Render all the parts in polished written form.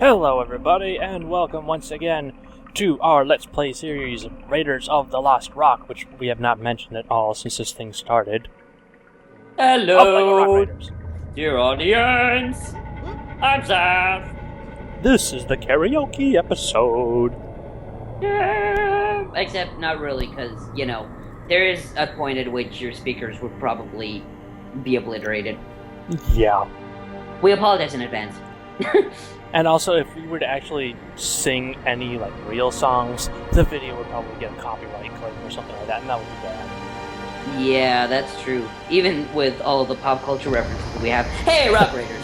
Hello everybody, and welcome once again to our Let's Play series, Raiders of the Lost Rock, which we have not mentioned at all since this thing started. Hello, dear audience. I'm Zatth. This is the karaoke episode. Yeah. Except not really, because, you know, there is a point at which your speakers would probably be obliterated. Yeah. We apologize in advance. And also, if we were to actually sing any, real songs, the video would probably get a copyright claim or something like that, and that would be bad. Yeah, that's true. Even with all of the pop culture references that we have. Hey, Rock Raiders!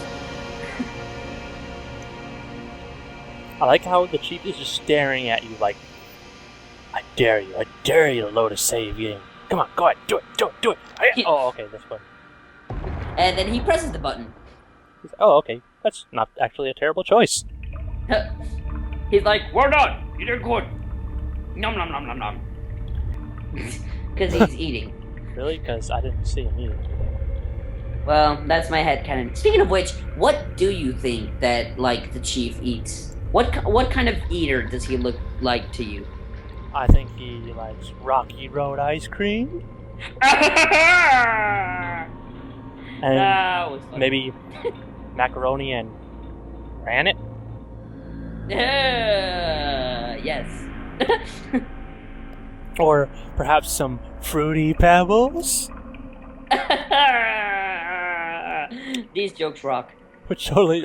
I like how the chief is just staring at you like, I dare you to load a save game. Come on, go ahead, do it. Oh, okay, this one. And then he presses the button. Oh, okay. That's not actually a terrible choice. He's like, we're done! You did good! Nom nom nom nom nom. Because he's eating. Really? Because I didn't see him eating today. Well, that's my headcanon. Speaking of which, what do you think that, the chief eats? What kind of eater does he look like to you? I think he likes Rocky Road ice cream. And maybe macaroni and granite? Yes. Or perhaps some Fruity Pebbles? These jokes rock. Which totally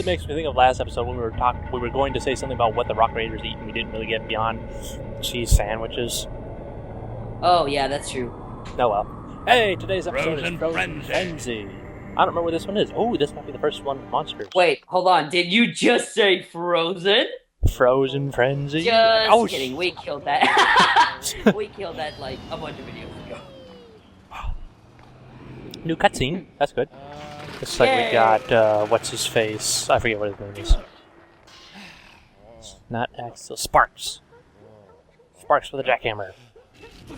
makes me think of last episode when we were going to say something about what the Rock Raiders eat and we didn't really get beyond cheese sandwiches. Oh yeah, that's true. Oh well. Hey, today's episode is Frozen Frenzy. I don't remember what this one is. Oh, this might be the first one with monsters. Wait, hold on. Did you just say Frozen? Frozen Frenzy? Just kidding. We killed that. We killed that a bunch of videos ago. New cutscene. That's good. Looks like we got, what's his face? I forget what his name is. Not Axel. Sparks. Sparks with a jackhammer.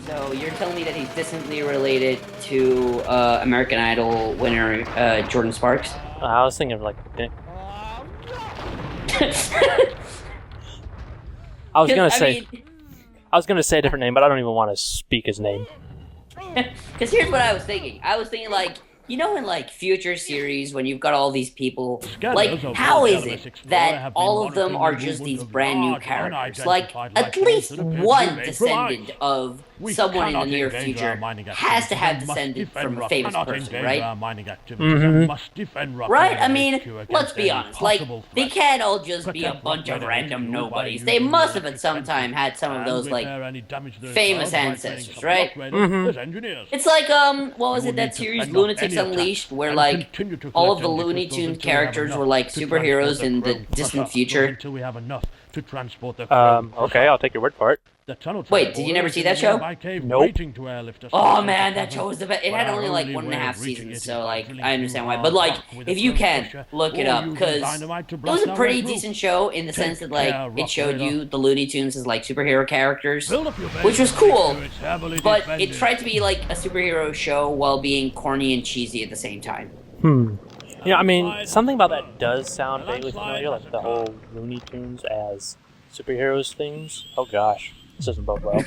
So you're telling me that he's distantly related to American Idol winner Jordan Sparks? I was thinking of I was gonna say a different name, but I don't even want to speak his name. Because here's what I was thinking. I was thinking in future series when you've got all these people, how is it that all of them are just these brand new characters? At least one descendant of someone in the near future has to have descended from a famous person, right? Mm-hmm. Right? I mean, let's be honest. They can't all just be a bunch of random nobodies. They must have at some time had some of those, famous ancestors, right? Mm-hmm. It's what was it, that series, Lunatics Unleashed, where, all of the Looney Tunes characters were, superheroes in the distant future? Okay, I'll take your word for it. Wait, did you never see that show? Nope. Oh man, that show was the best. It had only 1.5 seasons, so I understand why. But if you can, look it up, because it was a pretty decent show in the sense that it showed you the Looney Tunes as superhero characters, which was cool. But it tried to be a superhero show while being corny and cheesy at the same time. Yeah, I mean, something about that does sound vaguely familiar, the whole Looney Tunes as superheroes things. Oh gosh. This doesn't bode well.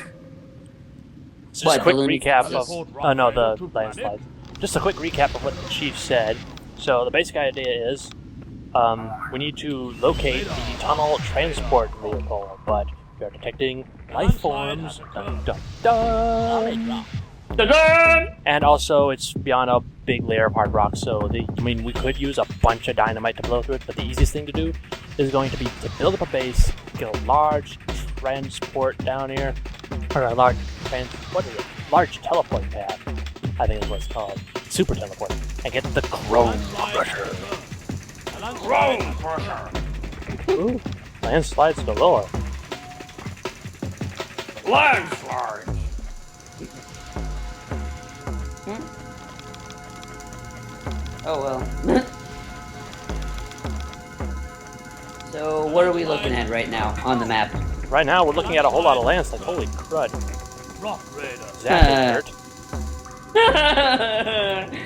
Just a quick recap of... the landslides. Just a quick recap of what the chief said. So, the basic idea is, we need to locate the tunnel transport vehicle, but we are detecting life forms. Dun, dun, dun. Dun-dun! And also, it's beyond a big layer of hard rock, so we could use a bunch of dynamite to blow through it, but the easiest thing to do is going to be to build up a base, get a large transport down here, or a large teleport pad, I think is what it's called, super teleport, and get the Chrome Crusher. Chrome Crusher! Ooh, landslides galore. Landslides! Oh well. So, what are we looking at right now on the map? Right now, we're looking at a whole lot of landslides. Holy crud. Rock Raider. Zatth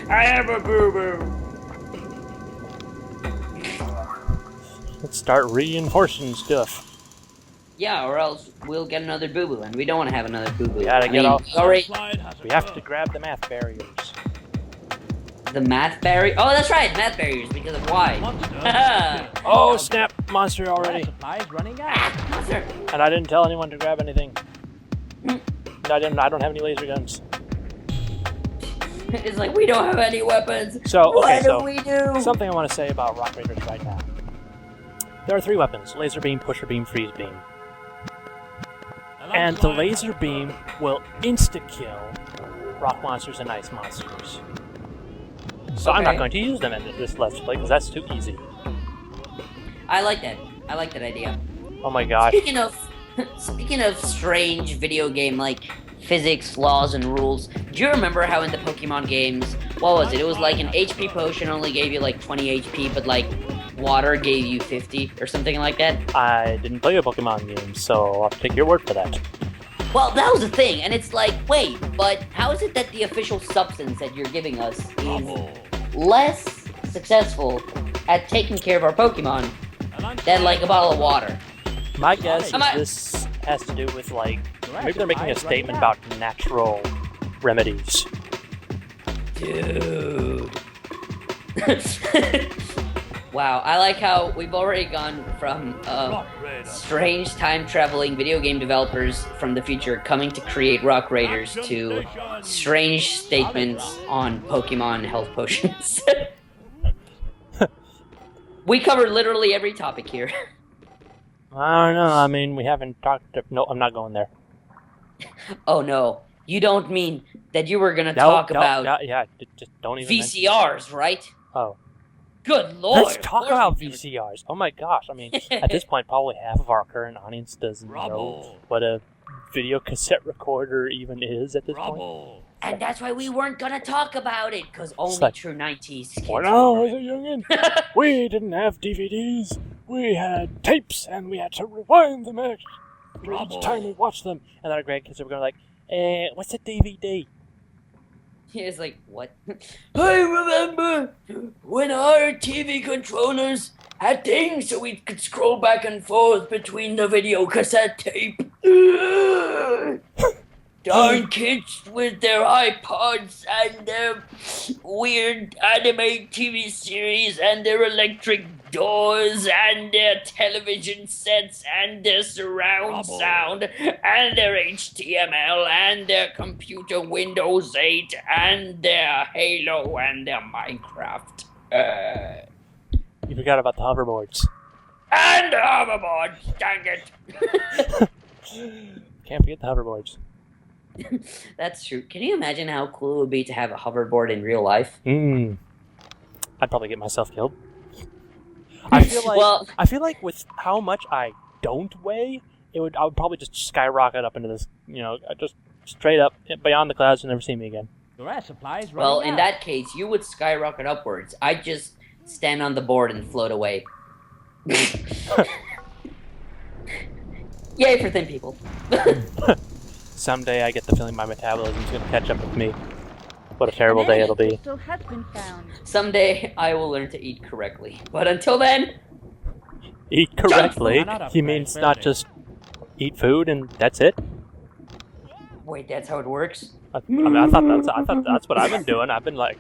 I have a boo-boo. Let's start reinforcing stuff. Yeah, or else we'll get another boo-boo, and we don't want to have another boo-boo. We gotta get off. Already... We have to grab the math barriers. The math barrier? Oh, that's right, math barriers, because of why. Oh, snap! Monster already. Supplies running out. Monster! And I didn't tell anyone to grab anything. I don't have any laser guns. It's like, we don't have any weapons. So, okay, what do we do? Something I want to say about Rock Raiders right now. There are 3 weapons: laser beam, pusher beam, freeze beam. And the laser beam will insta-kill rock monsters and ice monsters. So I'm not going to use them in this Let's Play because that's too easy. I like that. I like that idea. Oh my gosh. Speaking of strange video game like physics, laws, and rules, do you remember how in the Pokemon games, what was it? It was like an HP potion only gave you like 20 HP, but like water gave you 50 or something like that? I didn't play a Pokemon game, so I'll take your word for that. Well, that was the thing, and it's like, wait, but how is it that the official substance that you're giving us is less successful at taking care of our Pokemon than like a bottle of water? My guess is this has to do with like, maybe they're making a statement about natural remedies. Dude. Wow, I like how we've already gone from strange time-traveling video game developers from the future coming to create Rock Raiders to strange statements on Pokemon health potions. We covered literally every topic here. I don't know, I mean, we haven't talked to... No, I'm not going there. Oh no, you don't mean that you were gonna talk about... Yeah, just don't even VCRs, right? Oh. Good lord! Let's talk about VCRs. Oh my gosh, I mean, at this point, probably half of our current audience doesn't know what a video cassette recorder even is at this point. And that's why we weren't gonna talk about it, because only like, true 90s kids... When I was a youngin', we didn't have DVDs. We had tapes, and we had to rewind them each time we watched them. And then our grandkids were going like, what's a DVD? It's like, what? I remember when our TV controllers had things so we could scroll back and forth between the video cassette tape. Darn kids with their iPods and their weird anime TV series and their electric doors and their television sets and their surround sound and their HTML and their computer Windows 8 and their Halo and their Minecraft. You forgot about the hoverboards. And the hoverboards, dang it. Can't forget the hoverboards. That's true. Can you imagine how cool it would be to have a hoverboard in real life? I'd probably get myself killed. I feel like with how much I don't weigh, I would probably just skyrocket up into this, just straight up beyond the clouds and never see me again. Supplies well, in that case, you would skyrocket upwards. I'd just stand on the board and float away. Yay for thin people. Someday I get the feeling my metabolism's going to catch up with me. What a terrible day it'll be. Has been found. Someday I will learn to eat correctly. But until then... Eat correctly? He means not just eat food and that's it? Wait, that's how it works? I thought that's what I've been doing. I've been like...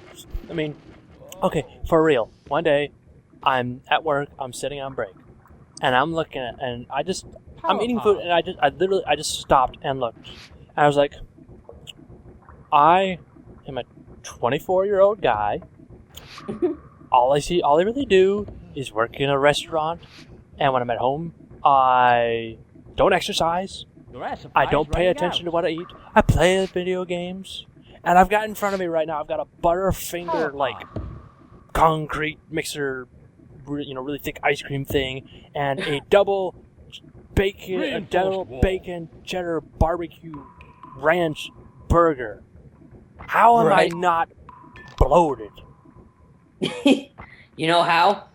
okay, for real. One day, I'm at work, I'm sitting on break. And I'm looking at... And I'm eating food and I just stopped and looked. And I was like... I am a 24-year-old guy. All I really do is work in a restaurant, and when I'm at home, I don't exercise. I don't pay attention to what I eat. I play video games, and I've got in front of me right now, I've got a Butterfinger, concrete mixer, really thick ice cream thing, and a double bacon cheddar barbecue ranch burger. How am I not bloated? You know how?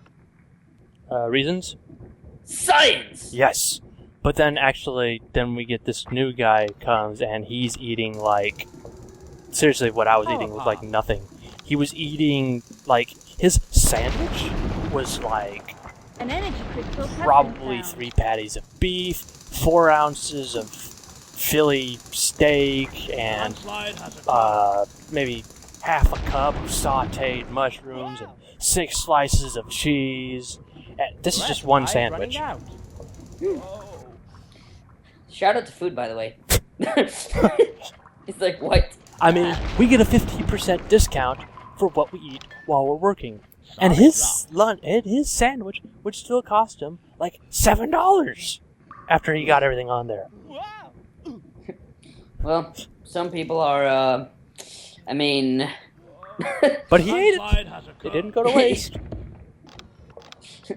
Reasons? Science! Yes. But then we get this new guy comes and he's eating seriously what I was eating was nothing. He was eating his sandwich was An energy crystal has been probably found. 3 patties of beef, 4 ounces of Philly steak, and maybe half a cup of sautéed mushrooms, and 6 slices of cheese. And this is just one sandwich. Shout out to food, by the way. It's like, what? I mean, we get a 50% discount for what we eat while we're working. And his sandwich would still cost him like $7 after he got everything on there. Well, some people are, I mean... But he ate it. It didn't go to waste.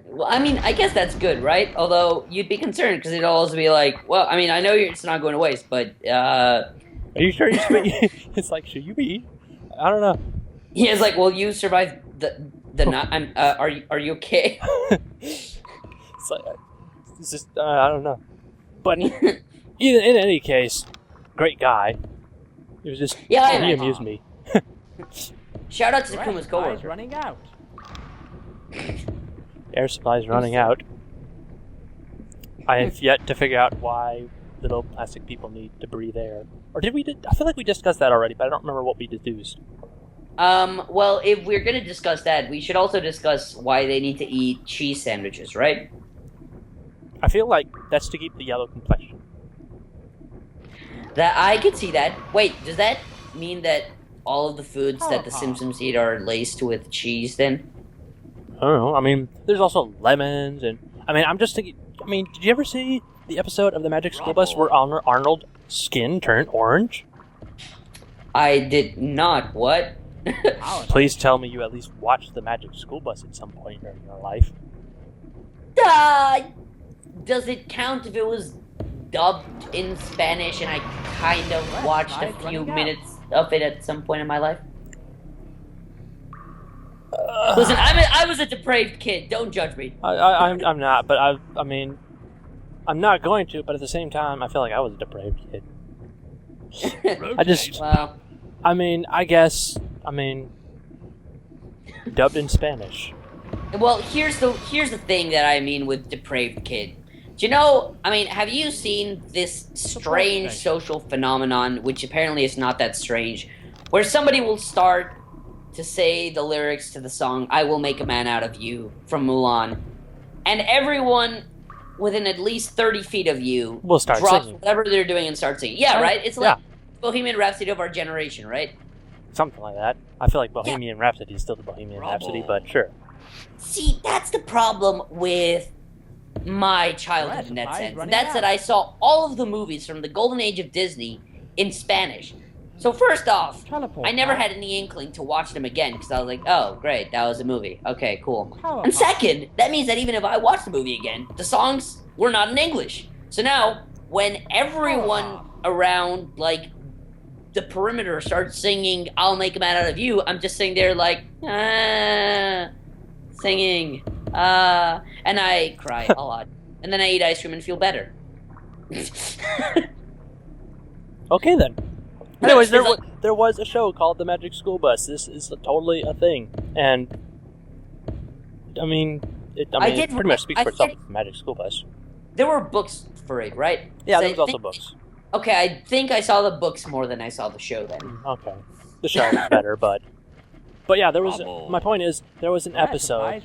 Well, I mean, I guess that's good, right? Although, you'd be concerned, because it'd also be like, well, I mean, I know it's not going to waste, but, Are you sure you should be? It's like, should you be? I don't know. Yeah, it's like, well, you survived the night. Are you okay? It's like, it's just, I don't know. But in any case, great guy. It was just, he amused me. Shout out to Takuma's coworker. Running out. Air supply's running out. I have yet to figure out why little plastic people need to breathe air. Or did we? I feel like we discussed that already, but I don't remember what we deduced. Well, if we're gonna discuss that, we should also discuss why they need to eat cheese sandwiches, right? I feel like that's to keep the yellow complexion. That I could see that. Wait, does that mean that all of the foods that the Simpsons eat are laced with cheese then? I don't know. I mean, there's also lemons, and I mean, I'm just thinking. I mean, did you ever see the episode of the Magic School Bus where Arnold's skin turned orange? I did not. What? Please tell me you at least watched the Magic School Bus at some point in your life. Does it count if it was dubbed in Spanish and I kind of watched a few minutes of it at some point in my life? Listen, I was a depraved kid. Don't judge me. I'm not, but I mean, I'm not going to. But at the same time, I feel like I was a depraved kid. Well, I mean, I guess. I mean, dubbed in Spanish. Well, here's the thing that I mean with depraved kid. Do you know? I mean, have you seen this strange social phenomenon, which apparently is not that strange, where somebody will start to say the lyrics to the song "I Will Make a Man Out of You" from Mulan, and everyone within at least 30 feet of you will start drops singing whatever they're doing and start singing. Yeah, right? It's like Bohemian Rhapsody of our generation, right? Something like that. I feel like Bohemian Rhapsody is still the Bohemian Rhapsody, but sure. See, that's the problem with my childhood in that sense. That's that I saw all of the movies from the golden age of Disney in Spanish. So first off, I never had any inkling to watch them again because I was like, oh, great, that was a movie. Okay, cool. And second, that means that even if I watch the movie again, the songs were not in English. So now, when everyone around, like, the perimeter starts singing "I'll Make a Man Out of You," I'm just sitting there like, singing, and I cry a lot. And then I eat ice cream and feel better. Okay, then. Anyways, there was a show called The Magic School Bus. This is totally a thing. And, I mean, it pretty much speaks for itself, The Magic School Bus. There were books for it, right? Yeah, there was also books. Okay, I think I saw the books more than I saw the show then. Okay. The show was better, but yeah, there was. My point is, there was an episode.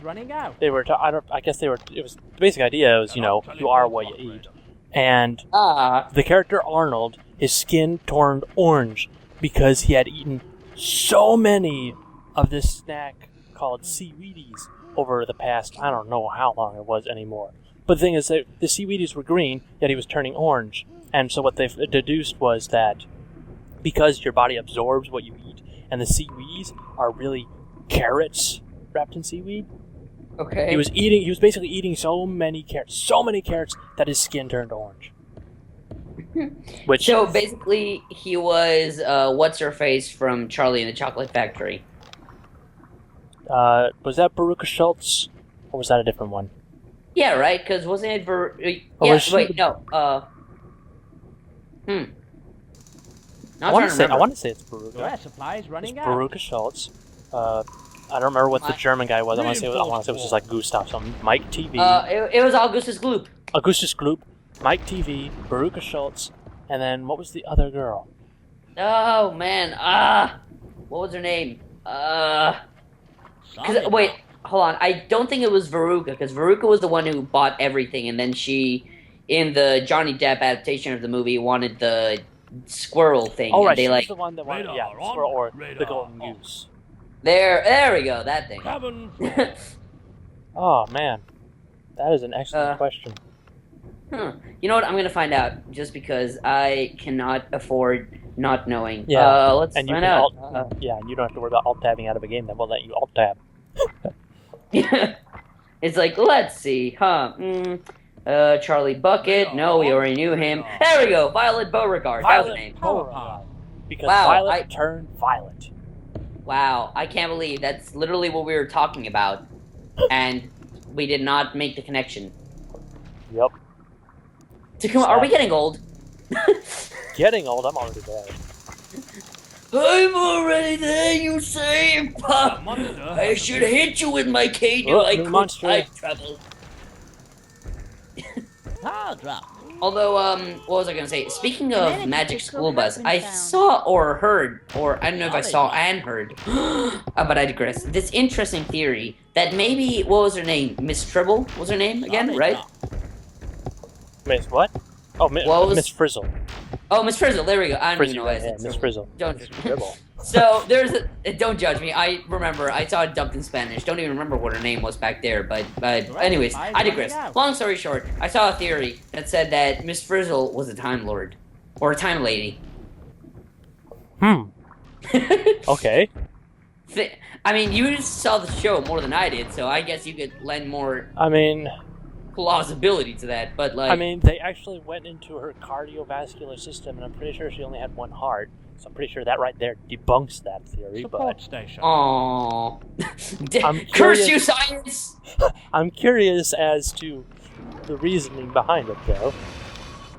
They were. I guess they were. It was the basic idea was, you know, you are what you eat, and the character Arnold, his skin turned orange because he had eaten so many of this snack called seaweedies over the past, I don't know how long it was anymore. But the thing is that the seaweedies were green, yet he was turning orange. And so what they deduced was that because your body absorbs what you eat, and the seaweeds are really carrots wrapped in seaweed. Okay. He was basically eating so many carrots that his skin turned orange. So basically, he was what's her face from Charlie and the Chocolate Factory. Was that Veruca Schultz, or was that a different one? Yeah, right. Because wasn't it I want to say it's Veruca. Supplies running Veruca Schultz. I don't remember what the German guy was. I want to say it was just like Gustav. Something. Mike TV. It was Augustus Gloop. Augustus Gloop, Mike TV, Veruca Schultz, and then what was the other girl? Oh man, what was her name? Wait, hold on. I don't think it was Veruca, because Veruca was the one who bought everything, and then she, in the Johnny Depp adaptation of the movie, wanted the squirrel thing. Oh right, they she like was the one that wanted, the squirrel or the golden goose. There we go, that thing. Oh man, that is an excellent question. You know what? I'm gonna find out, just because I cannot afford not knowing. Yeah. Let's and you find can out. and you don't have to worry about alt-tabbing out of a game that won't let you alt-tab. It's like, let's see, Charlie Bucket. No, we already knew him. There we go. Violet Beauregard. That was her name. Beauregard. Because Wow, Violet turned violet. Wow, I can't believe that's literally what we were talking about, and we did not make the connection. Yep. Takuma, are we getting old? Getting old? I'm already there. I'm already there, you say? I should hit you with my cane like monster. I travel. Although, what was I gonna say? Speaking of Magic School Bus, I saw or heard, or I don't know if I saw and heard, but I digress. This interesting theory that maybe, what was her name? Miss Tribble was her name again, right? Miss what? Oh, Miss Frizzle. Oh, Miss Frizzle, there we go. I don't even know what I said. Miss Frizzle. Don't. So, there's don't judge me. I remember, I saw it dubbed in Spanish. Don't even remember what her name was back there, but anyways, I digress. Long story short, I saw a theory that said that Miss Frizzle was a Time Lord. Or a Time Lady. Okay. I mean, you saw the show more than I did, so I guess you could lend more plausibility to that, but like... I mean, they actually went into her cardiovascular system, and I'm pretty sure she only had one heart, so I'm pretty sure that right there debunks that theory, but... Aww. Curse you, science! I'm curious as to the reasoning behind it, though.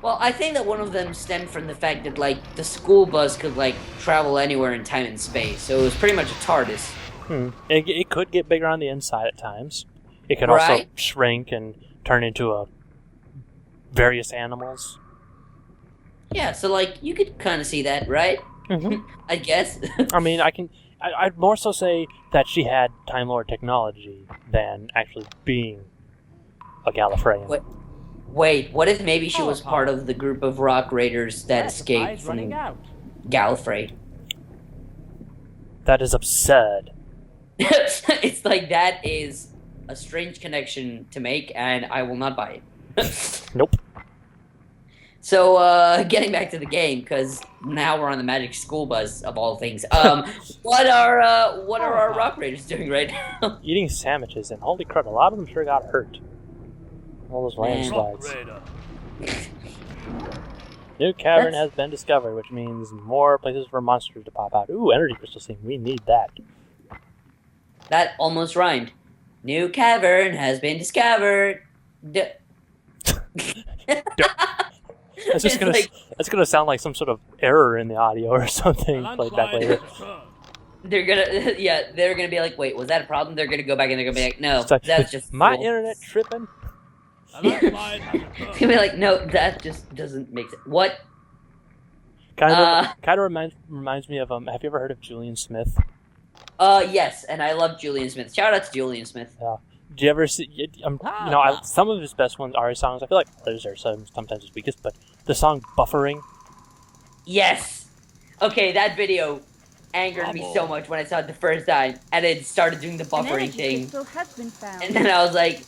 Well, I think that one of them stemmed from the fact that, like, the school bus could, like, travel anywhere in time and space, so it was pretty much a TARDIS. It could get bigger on the inside at times. It could also shrink and turn into various animals. Yeah, so, like, you could kind of see that, right? I guess. I mean, I'd more so say that she had Time Lord technology than actually being a Gallifreyan. Wait, what if maybe she was part of the group of rock raiders that escaped from Gallifrey? That is absurd. It's like, that is a strange connection to make, and I will not buy it. Nope. So, getting back to the game, because now we're on the Magic School Bus, of all things. What are our rock raiders doing right now? Eating sandwiches, and holy crap, a lot of them sure got hurt. All those landslides. New cavern has been discovered, which means more places for monsters to pop out. Ooh, energy crystal scene. We need that. That almost rhymed. New cavern has been discovered. That's gonna sound like some sort of error in the audio or something. Played back later. They're gonna be like, wait, was that a problem? They're gonna go back and they're gonna be like, no, like, that's just my internet tripping. He'll be like, no, that just doesn't make sense. What? Kind of reminds me of have you ever heard of Julian Smith? Yes, and I love Julian Smith. Shout out to Julian Smith. Yeah. Do you ever see? Some of his best ones are his songs. I feel like others are sometimes his weakest, but the song "Buffering." Yes. Okay, that video angered me so much when I saw it the first time, and it started doing the buffering thing. And then I was like,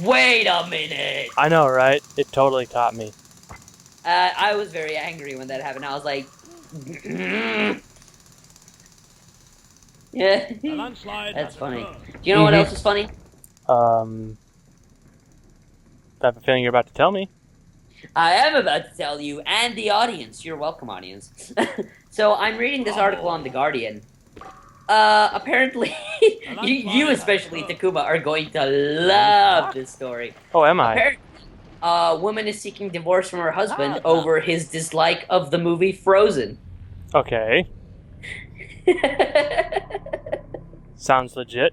wait a minute! I know, right? It totally caught me. I was very angry when that happened. I was like, yeah, that's funny. Do you know what else is funny? I have a feeling you're about to tell me. I am about to tell you, and the audience. You're welcome, audience. So, I'm reading this article on The Guardian. Apparently, you especially, Takuma, are going to love this story. Oh, am I? Apparently, a woman is seeking divorce from her husband over his dislike of the movie Frozen. Okay. Sounds legit.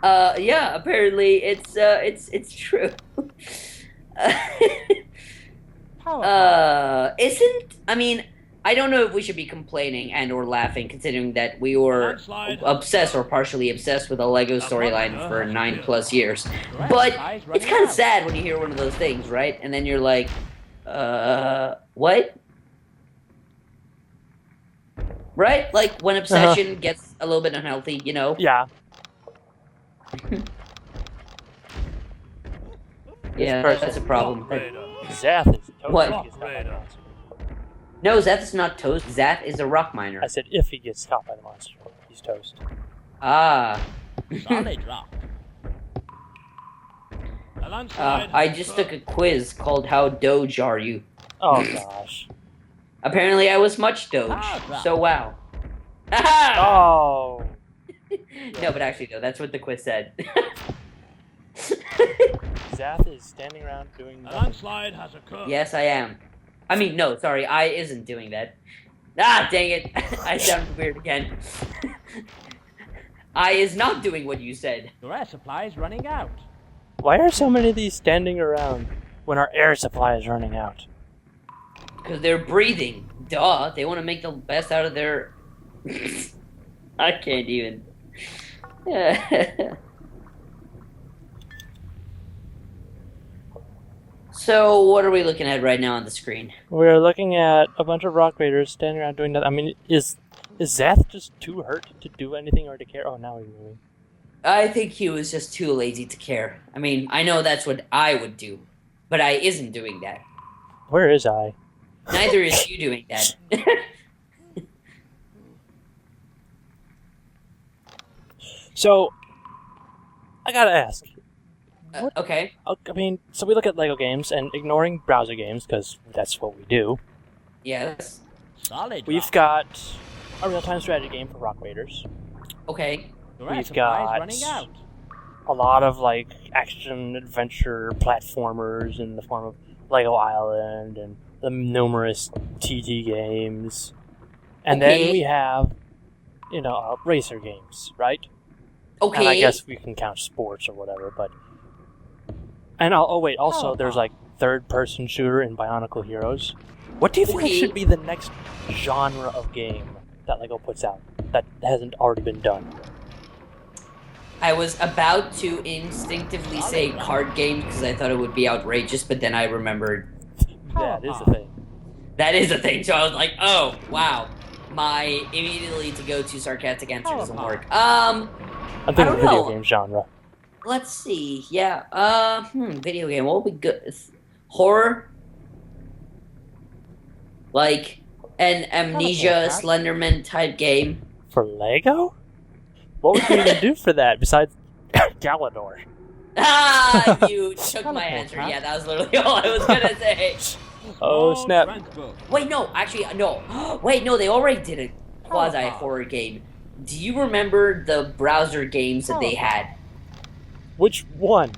Yeah, apparently it's true. I mean, I don't know if we should be complaining and or laughing, considering that we were obsessed or partially obsessed with a Lego storyline for 9+ years. But it's kind of sad when you hear one of those things, right? And then you're like, what? Right? Like when obsession gets a little bit unhealthy, you know? Yeah. Yeah, that's a problem. Zatth is toast. What? If he gets caught by the monster. No, Zatth is not toast. Zatth is a rock miner. I said if he gets caught by the monster, he's toast. Ah. Solid rock. I just took a quiz called How Doge Are You? Oh gosh. Apparently I was much Doge, so wow. Oh. No, but actually, no, that's what the quiz said. Zatth is standing around doing nothing. Landslide has occurred. Yes, I am. I mean, no, sorry, I isn't doing that. Ah, dang it. I sounded weird again. I is not doing what you said. Your air supply is running out. Why are so many of these standing around when our air supply is running out? Because they're breathing. Duh, they want to make the best out of their... I can't even. So, what are we looking at right now on the screen? We're looking at a bunch of rock raiders standing around doing nothing. I mean, is Zatth just too hurt to do anything or to care? Oh, now he's moving. I think he was just too lazy to care. I mean, I know that's what I would do, but I isn't doing that. Where is I? Neither is you doing that. So, I gotta ask. Okay. I mean, so we look at Lego games and ignoring browser games, because that's what we do. Yes. Solid We've rock. got a real-time strategy game for Rock Raiders. Okay. Your air We've supply is got running out. a lot of, like, action-adventure platformers in the form of Lego Island and the numerous TT games. And then we have, racer games, right? Okay. And I guess we can count sports or whatever, but... And also there's like third-person shooter in Bionicle Heroes. What do you think should be the next genre of game that Lego puts out that hasn't already been done? I was about to instinctively say card games because I thought it would be outrageous, but then I remembered That is the thing. that is a thing. So I was like, oh, wow. My immediately to go to sarcastic answer doesn't work. I'm thinking don't video know. game genre. Let's see. Yeah. Video game. What would be good? Horror? Like an Amnesia Slenderman type game. For Lego? What would you even do for that besides Galador? Ah, you took my answer. Yeah, that was literally all I was gonna say. Oh, snap. Wait, no. Actually, no. Wait, no. They already did a quasi-horror game. Do you remember the browser games that they had? Which one?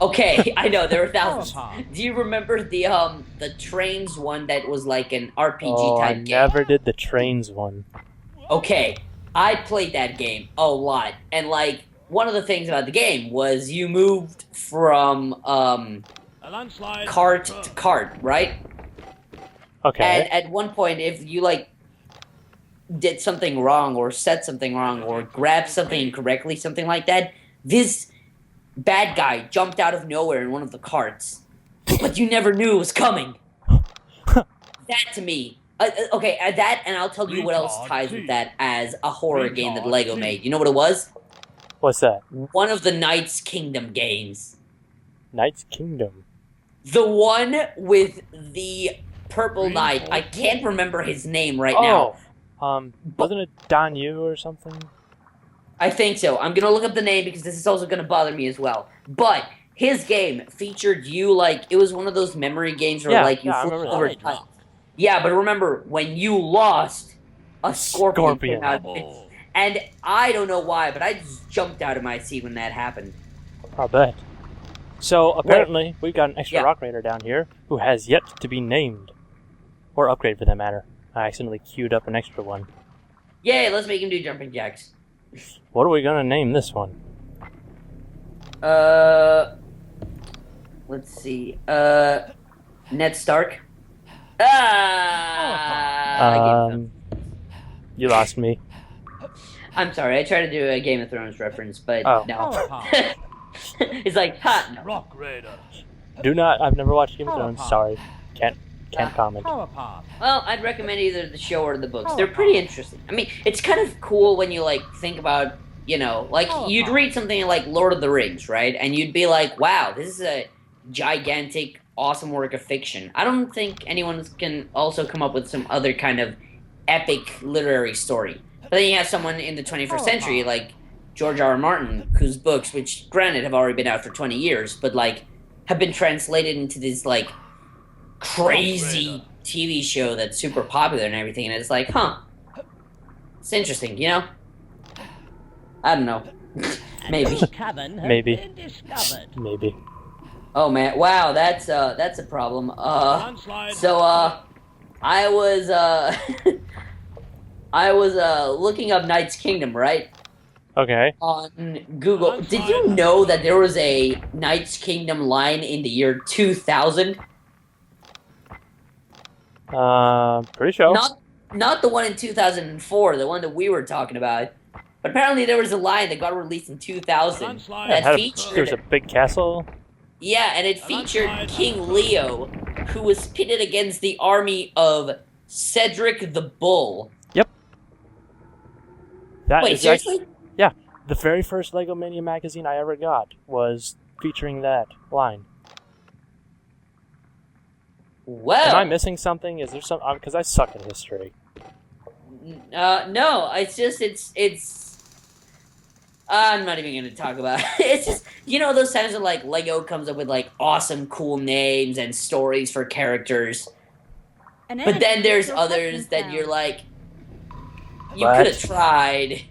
Okay, I know there were thousands. Do you remember the trains one that was like an RPG type game? I never did the trains one. Okay, I played that game a lot, and like one of the things about the game was you moved from cart to cart, right? Okay. And at one point, if you like did something wrong or said something wrong or grabbed something incorrectly, something like that, this bad guy jumped out of nowhere in one of the carts, but you never knew it was coming. That to me, okay, that, and I'll tell you what else ties with that as a horror game that Lego made. You know what it was? What's that? One of the Knights Kingdom games. Knights Kingdom. The one with the purple knight. I can't remember his name right now. Wasn't it Don Yu or something? I think so. I'm gonna look up the name because this is also gonna bother me as well. But his game featured you like it was one of those memory games where like you flip over time. Yeah, but remember when you lost, a scorpion came out. And I don't know why, but I just jumped out of my seat when that happened. I'll bet. So apparently we've got an extra Rock Raider down here who has yet to be named. Or upgrade for that matter. I accidentally queued up an extra one. Yay, let's make him do jumping jacks. What are we gonna name this one? Let's see. Ned Stark. I gave up. You lost me. I'm sorry. I tried to do a Game of Thrones reference, but no. It's like, no. Rock Raider. Do not. I've never watched Game of Thrones. Sorry, can't comment. Well, I'd recommend either the show or the books. They're pretty interesting. I mean, it's kind of cool when you like think about, like you'd read something like Lord of the Rings, right? And you'd be like, wow, this is a gigantic, awesome work of fiction. I don't think anyone can also come up with some other kind of epic literary story. But then you have someone in the 21st century like George R. R. Martin, whose books, which granted have already been out for 20 years, but like have been translated into this like crazy TV show that's super popular and everything, and it's like, it's interesting, I don't know. Maybe. Maybe. Maybe. Oh man, wow, that's a problem. So I was looking up Knight's Kingdom, right? Okay. On Google. Did you know that there was a Knight's Kingdom line in the year 2000? Pretty sure. Not the one in 2004, the one that we were talking about. But apparently there was a line that got released in 2000 that featured... There's a big castle. Yeah, and it featured King Leo, who was pitted against the army of Cedric the Bull. Yep. Wait, seriously? Yeah. The very first Lego Mania magazine I ever got was featuring that line. Well... Am I missing something? Is there some... Because I suck at history. No, it's... I'm not even going to talk about it. It's just, those times when, like, Lego comes up with, like, awesome, cool names and stories for characters. But then there's others that you're like, you could have tried.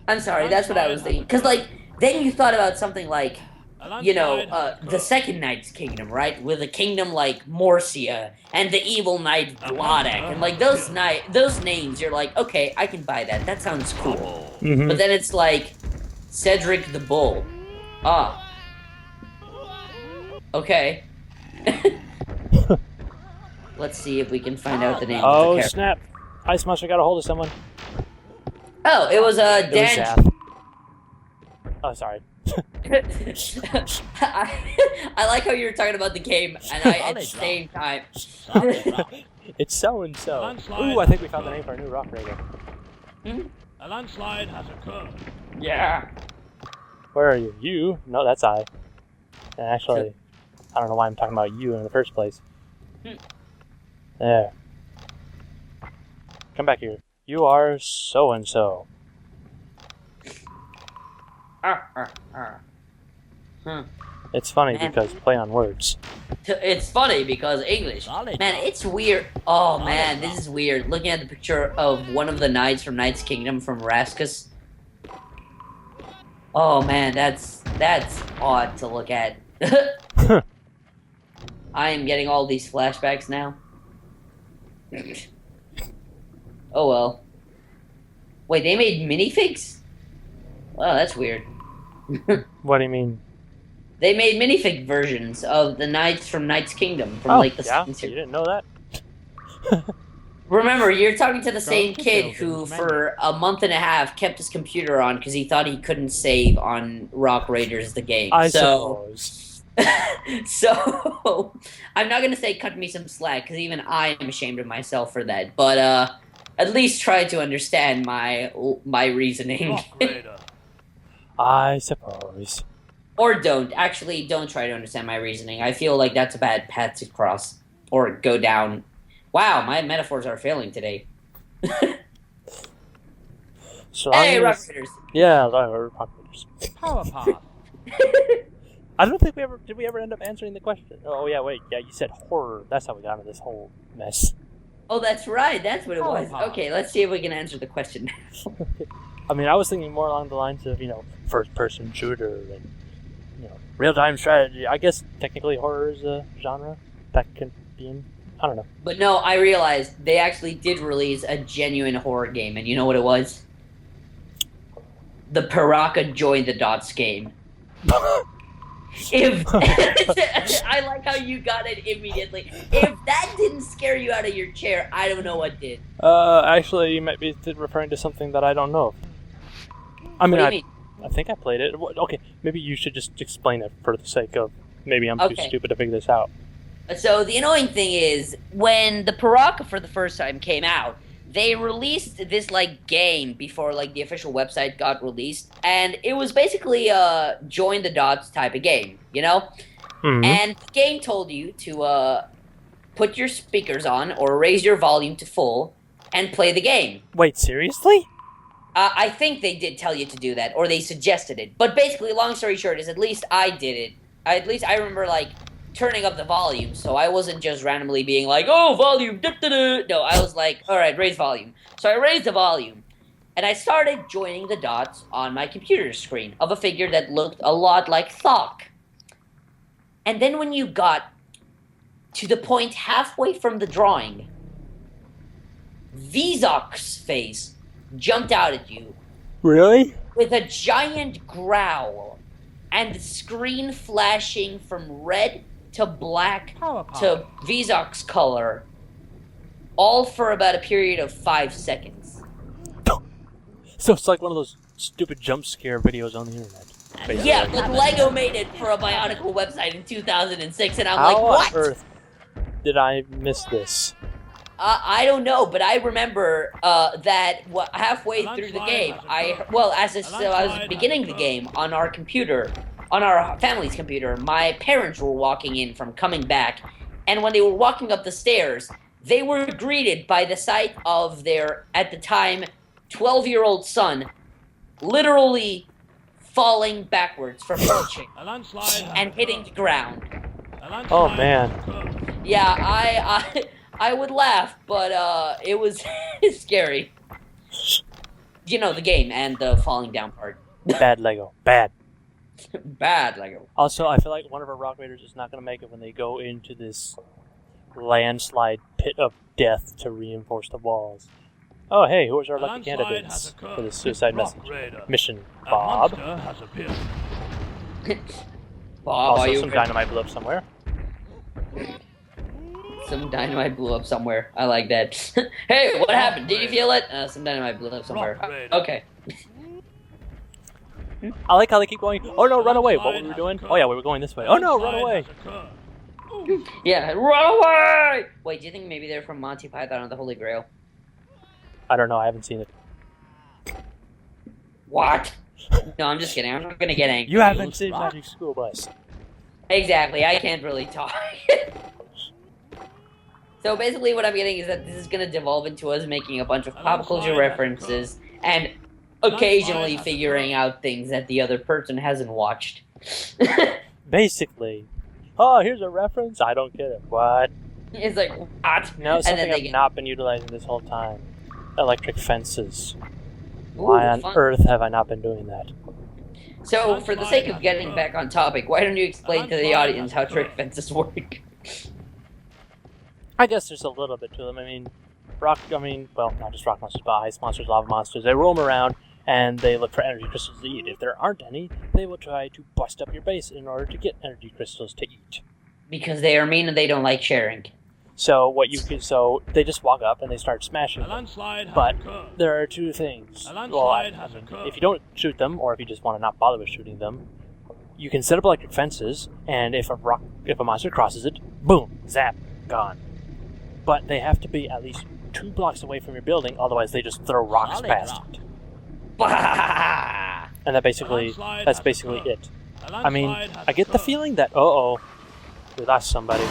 I'm sorry, that's what I was thinking. Because, like, then you thought about something like, the second Knight's Kingdom, right? With a kingdom like Morcia and the evil knight Vladek. And, like, those names, you're like, okay, I can buy that. That sounds cool. Mm-hmm. But then it's like, Cedric the Bull. Okay. Let's see if we can find out the name of the character. Oh, snap. Ice Monster got a hold of someone. Oh, it was Dan... It was Zatth. Oh, sorry. I like how you were talking about the game, and at the same time... It's so-and-so. Ooh, I think we found the name for our new Rock Raider. A landslide has occurred. Yeah. Where are you? You? No, that's I. And actually, I don't know why I'm talking about you in the first place. There. Come back here. You are so-and-so. It's funny because play on words. It's funny because English. Man, it's weird. Oh man, this is weird. Looking at the picture of one of the knights from Knight's Kingdom from Raskus. Oh man, that's odd to look at. I am getting all these flashbacks now. Oh well. Wait, they made minifigs? Wow, that's weird. What do you mean? They made minifig versions of the knights from Knight's Kingdom from the second series. You didn't know that? Remember, you're talking to the same kid who, for a month and a half, kept his computer on because he thought he couldn't save on Rock Raiders the game. I suppose. So, I'm not gonna say cut me some slack because even I am ashamed of myself for that. But at least try to understand my reasoning. I suppose. Or don't. Actually, don't try to understand my reasoning. I feel like that's a bad path to cross. Or go down. Wow, my metaphors are failing today. Hey, Rock Raiders! Yeah, Rock Raiders. Power path. I don't think did we ever end up answering the question? Oh yeah, wait, yeah, you said horror. That's how we got into this whole mess. Oh, that's right. That's what it was. Okay, let's see if we can answer the question now. I mean, I was thinking more along the lines of, first-person shooter and, real-time strategy. I guess technically horror is a genre that can be in. I don't know. But no, I realized they actually did release a genuine horror game, and you know what it was? the Paraka Join the Dots game. If I like how you got it immediately. If that didn't scare you out of your chair, I don't know what did. Actually, you might be referring to something that I don't know. I mean, What do you I think I played it. Okay, maybe you should just explain it for the sake of maybe I'm too Okay. stupid to figure this out. So the annoying thing is, when the Paraka for the first time came out, they released this like game before like the official website got released, and it was basically a join the dots type of game, you know? Mhm. And the game told you to put your speakers on or raise your volume to full and play the game. Wait, seriously? I think they did tell you to do that, or they suggested it. But basically, long story short, is at least I did it. At least I remember like turning up the volume, so I wasn't just randomly being like, "Oh, volume!" Da, da, da. No, I was like, "All right, raise volume." So I raised the volume, and I started joining the dots on my computer screen of a figure that looked a lot like Thok. And then when you got to the point halfway from the drawing, Vizok's face jumped out at you Really? with a giant growl and the screen flashing from red to black to Vizok's color, all for about a period of 5 seconds. So it's like one of those stupid jump scare videos on the internet. Basically. Yeah, but Lego made it for a Bionicle website in 2006, and I'm How like, what? on earth did I miss this? I don't know, but I remember that halfway through the game, as I was beginning the game on our computer, on our family's computer, my parents were walking in from coming back, and when they were walking up the stairs, they were greeted by the sight of their, at the time, 12-year-old son literally falling backwards from pitching and hitting the ground. Oh man. Yeah, I would laugh, but it was scary. You know, the game and the falling down part. Bad Lego. Bad. Bad Lego. Also, I feel like one of our Rock Raiders is not going to make it when they go into this landslide pit of death to reinforce the walls. Oh, hey, who is our lucky candidates for the suicide mission? Bob. Bob, Also, some dynamite blew up somewhere. Some dynamite blew up somewhere. I like that. Hey, what happened? Did you feel it? Some dynamite blew up somewhere. Okay. I like how they keep going. Oh no, run away! What were we doing? Oh yeah, we were going this way. Oh no, run away! Yeah, run away! Wait, do you think maybe they're from Monty Python and the Holy Grail? I don't know. I haven't seen it. What? No, I'm just kidding. I'm not gonna get angry. You haven't seen Magic School Bus. Exactly. I can't really talk. So basically what I'm getting is that this is going to devolve into us making a bunch of pop culture references and occasionally figuring out things that the other person hasn't watched. Basically. Oh, here's a reference? I don't get it. What? It's like, what? No, And something then I've not been utilizing this whole time. Electric fences. Ooh, Why on fun. earth have I not been doing that? So, for the sake of getting back on topic, why don't you explain to the audience how trick fences work? I guess there's a little bit to them. Well, not just rock monsters, but ice monsters, lava monsters. They roam around and they look for energy crystals to eat. If there aren't any, they will try to bust up your base in order to get energy crystals to eat. Because they are mean and they don't like sharing. So they just walk up and they start smashing them. But there are two things. If you don't shoot them, or if you just want to not bother with shooting them, you can set up electric fences, and if a monster crosses it, boom, zap, gone. But they have to be at least 2 blocks away from your building, otherwise they just throw rocks past it. And that's basically it. I mean, I get the feeling that, we lost somebody.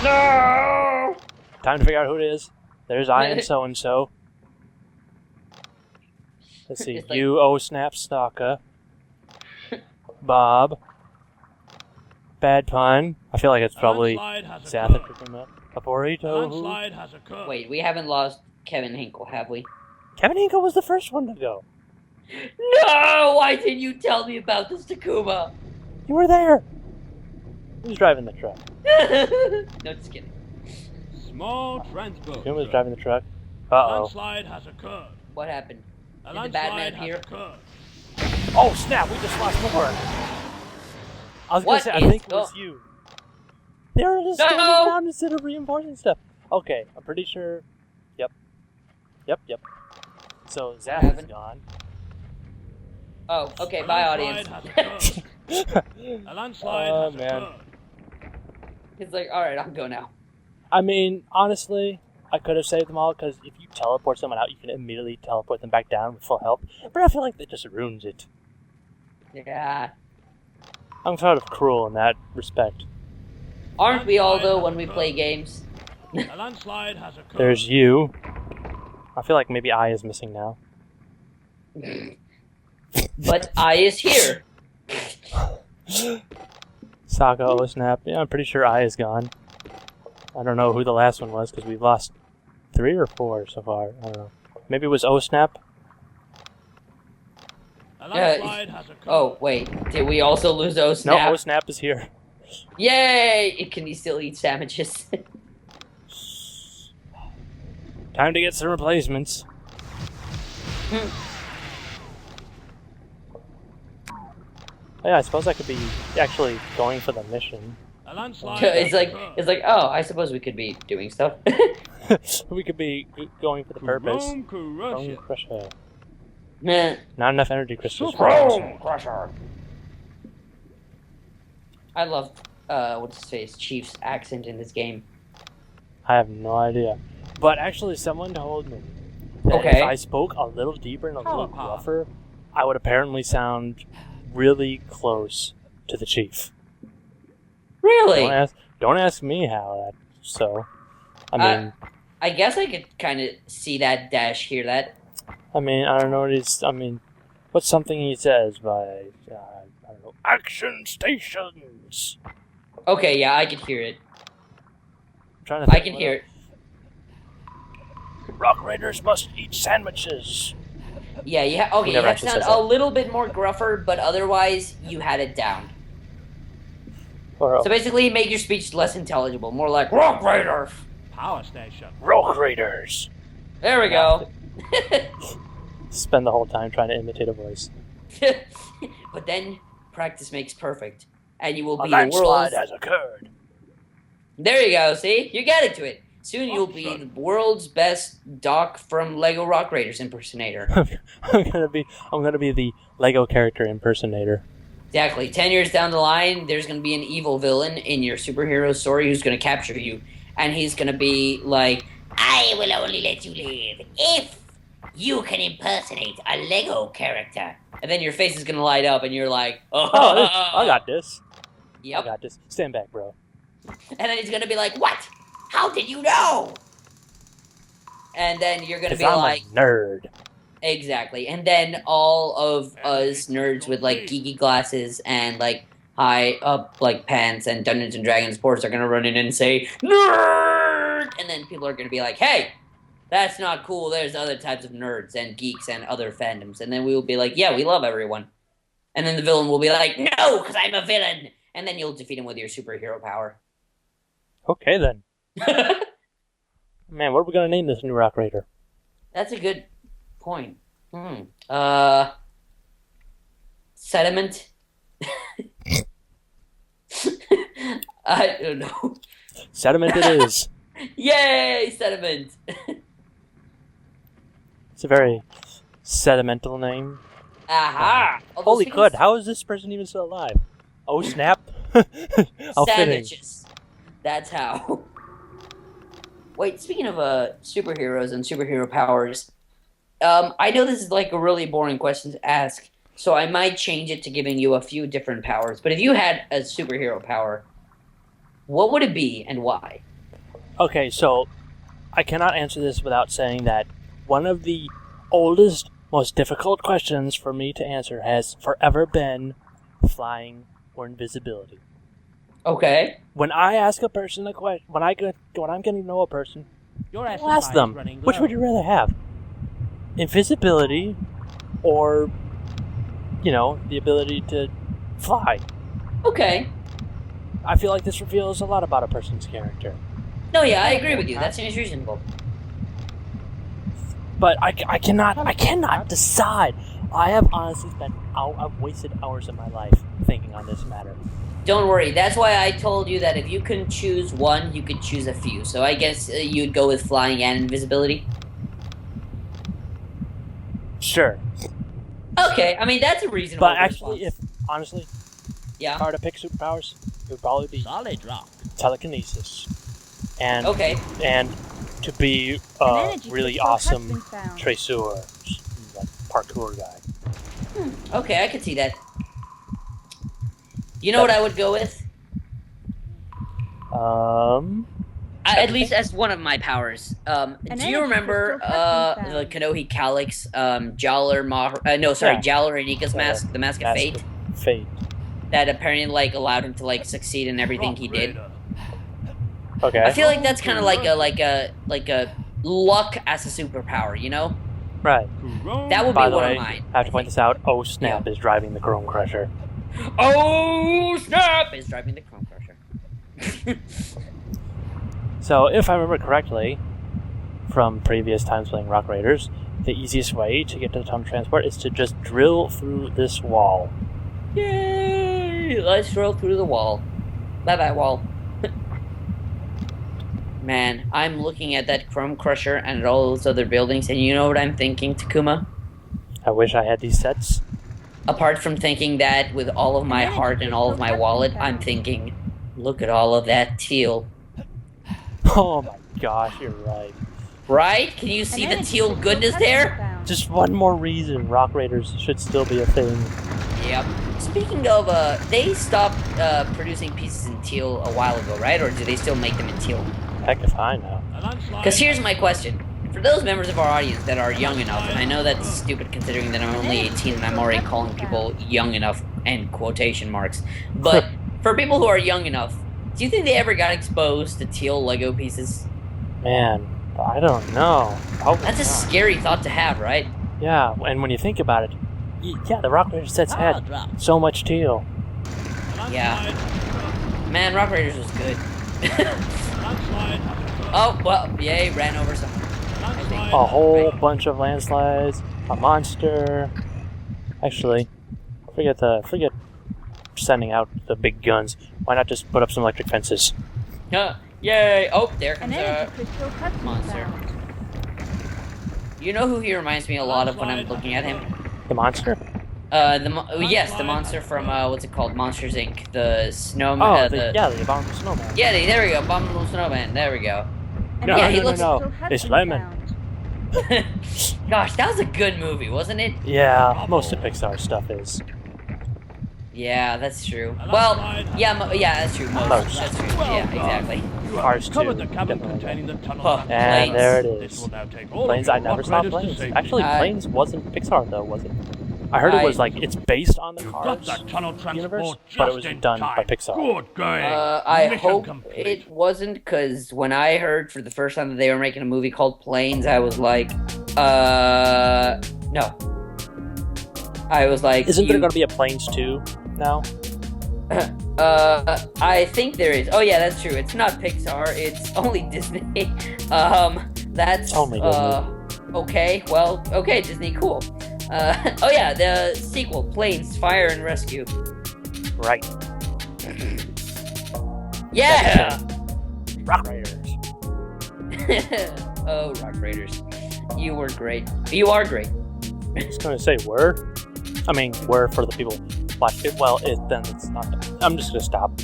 No! Time to figure out who it is. There's I am so-and-so. Let's see, It's like- you, Snap Stalker. Bob. Bad pun. I feel like it's probably Zatth picking up. A burrito. Wait, we haven't lost Kevin Hinkle, have we? Kevin Hinkle was the first one to go. No! Why didn't you tell me about this, Takuma? You were there. Who's driving the truck? No, just kidding. Small transport. Takuma's driving the truck. Uh-oh. Landslide has occurred. What happened? A Is the landslide Batman has here? occurred. Oh snap! We just lost more. I was gonna say, I think it was you. They were just standing around instead of reinforcing stuff. Okay, I'm pretty sure. Yep. So Zatth is gone. Oh, okay. Bye, audience. A landslide has occurred. It's like, all right, I'll go now. I mean, honestly, I could have saved them all because if you teleport someone out, you can immediately teleport them back down with full health. But I feel like that just ruins it. Yeah. I'm sort of cruel in that respect. Aren't we all though when we play games? A landslide has occurred. There's you. I feel like maybe I is missing now. But I is here. Saga, oh snap. Yeah, I'm pretty sure I is gone. I don't know who the last one was because we've lost 3 or 4 so far. I don't know. Maybe it was O Snap. Oh wait, did we also lose O Snap? No, O Snap is here. Yay! Can he still eat sandwiches? Time to get some replacements. Yeah, I suppose I could be actually going for the mission. It's like, oh, I suppose we could be doing stuff. We could be going for the purpose. Chrome Crusher. Nah. Not enough energy crystals. Chrome Crusher. I love what's his face, Chief's accent in this game. I have no idea. But actually, someone told me that if I spoke a little deeper and a little gruffer, I would apparently sound really close to the chief. Really? Don't ask me how that. So, I mean, I guess I could kind of see that dash, hear that. I mean, I don't know what he's. I mean, what's something he says by I don't know. Action stations. Okay, yeah, I can hear it. I'm trying to think I can hear it. Rock Raiders must eat sandwiches. Yeah, okay, you have to sound a little bit more gruffer, but otherwise, you had it down. So basically, make your speech less intelligible, more like, Rock Raiders! Power station. Rock Raiders! There we go. Spend the whole time trying to imitate a voice. But then, practice makes perfect, and you will be a the world's... landslide has occurred. There you go, see? You're getting to it. Soon you'll be the world's best Doc from Lego Rock Raiders impersonator. I'm gonna be the Lego character impersonator. Exactly. 10 years down the line, there's gonna be an evil villain in your superhero story who's gonna capture you, and he's gonna be like, I will only let you live if you can impersonate a Lego character. And then your face is gonna light up, and you're like, oh, I got this. Yep. I got this. Stand back, bro. And then he's gonna be like, what? How did you know? And then you're gonna be like, a nerd. Exactly. And then all of us nerds with like geeky glasses and like high up like pants and Dungeons and Dragons sports are gonna run in and say, nerd! And then people are gonna be like, hey, that's not cool. There's other types of nerds and geeks and other fandoms. And then we will be like, yeah, we love everyone. And then the villain will be like, no, because I'm a villain. And then you'll defeat him with your superhero power. Okay, then. Man, what are we gonna name this new Rock Raider? That's a good point. Sediment? I don't know. Sediment it is. Yay, sediment! It's a very sedimental name. Aha! Holy crud, how is this person even still alive? Oh snap. Sandwiches. That's how. Wait, speaking of superheroes and superhero powers, I know this is like a really boring question to ask, so I might change it to giving you a few different powers. But if you had a superhero power, what would it be and why? Okay, so I cannot answer this without saying that one of the oldest, most difficult questions for me to answer has forever been flying or invisibility. Okay. When I ask a person a question, when I'm getting to know a person, I'll ask them, which would you rather have? Invisibility or, the ability to fly? Okay. I feel like this reveals a lot about a person's character. No, yeah, I agree with you. That seems reasonable. But I cannot decide. I have honestly spent I've wasted hours of my life thinking on this matter. Don't worry. That's why I told you that if you couldn't choose one, you could choose a few. So I guess you'd go with flying and invisibility. Sure. Okay, I mean that's a reasonable. But actually, response. if I were to pick superpowers, it would probably be Solid rock. telekinesis, and and to be a really awesome traceur, like parkour guy. Okay, I could see that. You know what I would go with? At least as one of my powers. Do you remember the Kanohi Calyx, Jowler Jowler and Nika's mask, the Mask of Fate? Fate. That apparently allowed him to succeed in everything he did. Okay. I feel like that's kind of like a luck as a superpower, you know? Right. That would be one of mine. I have to point this out. Oh snap! Is driving the Chrome Crusher. Oh snap! Is driving the Chrome Crusher. So, if I remember correctly, from previous times playing Rock Raiders, the easiest way to get to the tunnel transport is to just drill through this wall. Yay! Let's drill through the wall. Bye-bye, wall. Man, I'm looking at that Chrome Crusher and at all those other buildings, and you know what I'm thinking, Takuma? I wish I had these sets. Apart from thinking that with all of my heart and all of my wallet, I'm thinking, look at all of that teal. Oh my gosh, you're right. Right? Can you see the teal goodness there? Just one more reason Rock Raiders should still be a thing. Yep. Speaking of, they stopped producing pieces in teal a while ago, right? Or do they still make them in teal? Heck if I know. Because here's my question. For those members of our audience that are young enough, and I know that's stupid considering that I'm only 18 and I'm already calling people young enough, and quotation marks, but for people who are young enough, do you think they ever got exposed to teal Lego pieces? Man, I don't know. Probably That's a not. scary thought to have, right? Yeah, and when you think about it, yeah, the Rock Raiders sets had so much teal. Yeah. Man, Rock Raiders was good. Oh, well, yay, ran over someone. A whole bunch of landslides, a monster. Actually, forget sending out the big guns. Why not just put up some electric fences? Yay! Oh, there comes a monster. You know who he reminds me a lot of when I'm looking at him? The monster? Yes, the monster from what's it called? Monsters Inc. The snowman. the abominable snowman. Yeah, there we go. Abominable snowman. There we go. No. It's Lemon. Gosh, that was a good movie, wasn't it? Yeah, most of Pixar stuff is. Yeah, that's true. Well, yeah, that's true. Most. That's true. Yeah, exactly. Cars 2. The cabin containing the tunnel. And there it is. Will now take all Planes, of I your never Rock saw Raiders to Planes. safety. Actually, Planes wasn't Pixar though, was it? I heard it was it's based on the You Cars got that tunnel universe, transport but it just was in done time. by Pixar. Good going. I Mission hope complete. it wasn't, because when I heard for the first time that they were making a movie called Planes, I was like, no. I was like, Isn't there going to be a Planes 2 now? I think there is. Oh yeah, that's true. It's not Pixar. It's only Disney. That's only Disney. Okay. Well, okay, Disney. Cool. Oh yeah, the sequel, Planes, Fire and Rescue. Right. Yeah. Rock Raiders. Oh, Rock Raiders. You were great. You are great. I was going to say were. I mean, were for the people watch it. Well, then it's not. I'm just going to stop.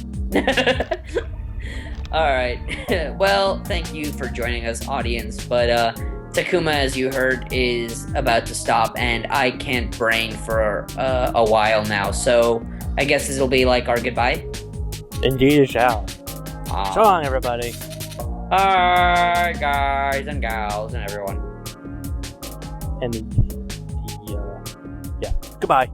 Alright. Well, thank you for joining us, audience. But, Takuma, as you heard, is about to stop, and I can't brain for a while now. So, I guess this will be like our goodbye. Indeed it shall. So long, everybody. Bye, guys and gals and everyone. And, yeah. Goodbye.